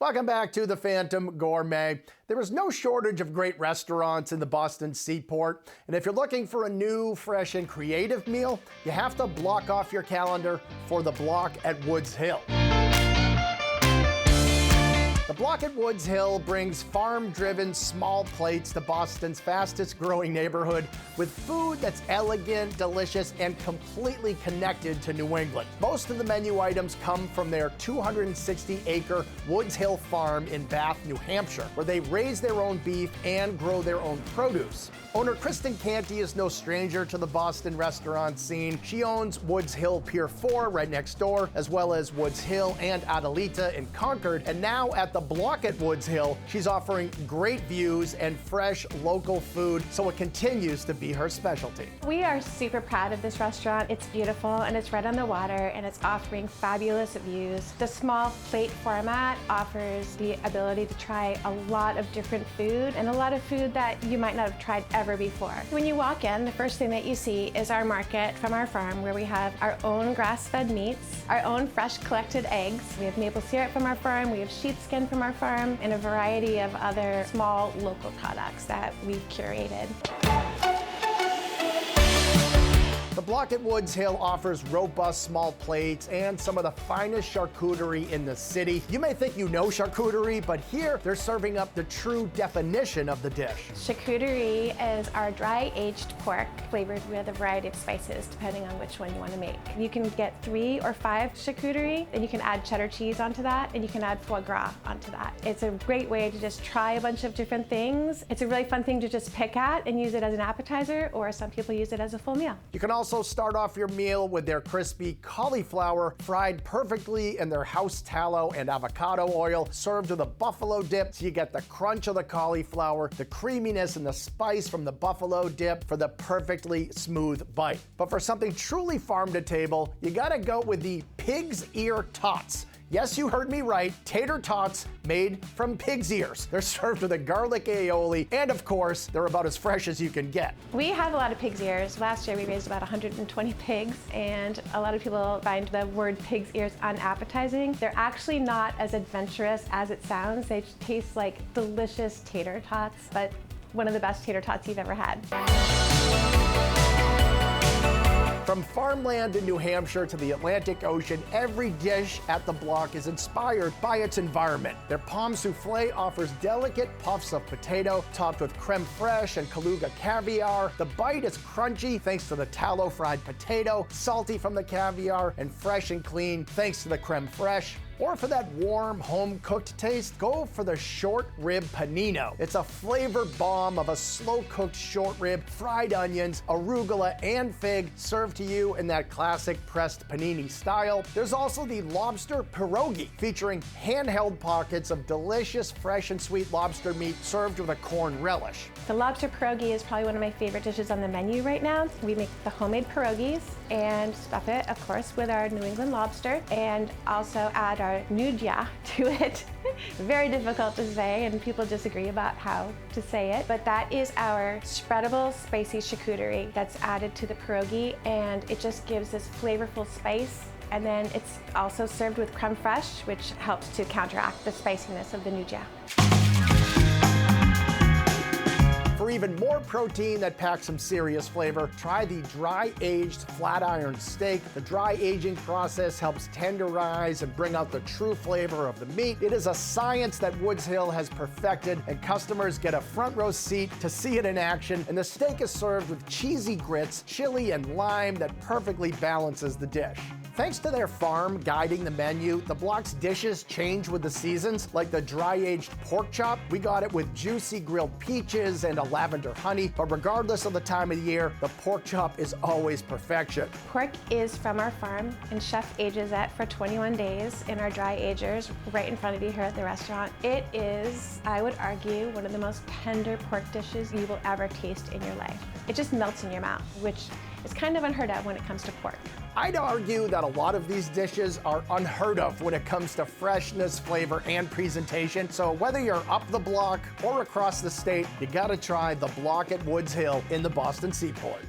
Welcome back to the Phantom Gourmet. There is no shortage of great restaurants in the Boston Seaport, and if you're looking for a new, fresh, and creative meal, you have to block off your calendar for the Block at Woods Hill. The Block at Woods Hill brings farm-driven small plates to Boston's fastest-growing neighborhood with food that's elegant, delicious, and completely connected to New England. Most of the menu items come from their 260-acre Woods Hill farm in Bath, New Hampshire, where they raise their own beef and grow their own produce. Owner Kristen Canty is no stranger to the Boston restaurant scene. She owns Woods Hill Pier 4 right next door, as well as Woods Hill and Adelita in Concord. And now at the Block at Woods Hill, she's offering great views and fresh local food, so it continues to be her specialty. We are super proud of this restaurant. It's beautiful and it's right on the water and it's offering fabulous views. The small plate format offers the ability to try a lot of different food and a lot of food that you might not have tried ever before. When you walk in, the first thing that you see is our market from our farm, where we have our own grass-fed meats, our own fresh collected eggs. We have maple syrup from our farm, we have sheepskin from our farm, and a variety of other small local products that we've curated. The Block at Woods Hill offers robust small plates and some of the finest charcuterie in the city. You may think you know charcuterie, but here they're serving up the true definition of the dish. Charcuterie is our dry-aged pork flavored with a variety of spices, depending on which one you want to make. You can get 3 or 5 charcuterie, and you can add cheddar cheese onto that, and you can add foie gras onto that. It's a great way to just try a bunch of different things. It's a really fun thing to just pick at and use it as an appetizer, or some people use it as a full meal. You can also start off your meal with their crispy cauliflower fried perfectly in their house tallow and avocado oil, served with a buffalo dip, so you get the crunch of the cauliflower, the creaminess and the spice from the buffalo dip for the perfectly smooth bite. But for something truly farm to table, you gotta go with the pig's ear tots. Yes, you heard me right, tater tots made from pig's ears. They're served with a garlic aioli, and of course, they're about as fresh as you can get. We have a lot of pig's ears. Last year we raised about 120 pigs, and a lot of people find the word pig's ears unappetizing. They're actually not as adventurous as it sounds. They taste like delicious tater tots, but one of the best tater tots you've ever had. From farmland in New Hampshire to the Atlantic Ocean, every dish at the Block is inspired by its environment. Their palm souffle offers delicate puffs of potato topped with creme fraiche and Kaluga caviar. The bite is crunchy thanks to the tallow fried potato, salty from the caviar, and fresh and clean thanks to the creme fraiche. Or for that warm, home-cooked taste, go for the short rib panino. It's a flavor bomb of a slow-cooked short rib, fried onions, arugula, and fig, served to you in that classic pressed panini style. There's also the lobster pierogi, featuring handheld pockets of delicious, fresh and sweet lobster meat served with a corn relish. The lobster pierogi is probably one of my favorite dishes on the menu right now. We make the homemade pierogies and stuff it, of course, with our New England lobster, and also add our nudja to it. Very difficult to say, and people disagree about how to say it, but that is our spreadable spicy charcuterie that's added to the pierogi, and it just gives this flavorful spice. And then it's also served with creme fraiche, which helps to counteract the spiciness of the nudja. For even more protein that packs some serious flavor, try the dry-aged flat iron steak. The dry aging process helps tenderize and bring out the true flavor of the meat. It is a science that Woods Hill has perfected, and customers get a front row seat to see it in action. And the steak is served with cheesy grits, chili, and lime that perfectly balances the dish. Thanks to their farm guiding the menu, the Block's dishes change with the seasons, like the dry-aged pork chop. We got it with juicy grilled peaches and a lavender honey, but regardless of the time of the year, the pork chop is always perfection. Pork is from our farm, and Chef ages it for 21 days in our dry agers right in front of you here at the restaurant. It is, I would argue, one of the most tender pork dishes you will ever taste in your life. It just melts in your mouth, which is kind of unheard of when it comes to pork. I'd argue that a lot of these dishes are unheard of when it comes to freshness, flavor, and presentation. So whether you're up the block or across the state, you gotta try the Block at Woods Hill in the Boston Seaport.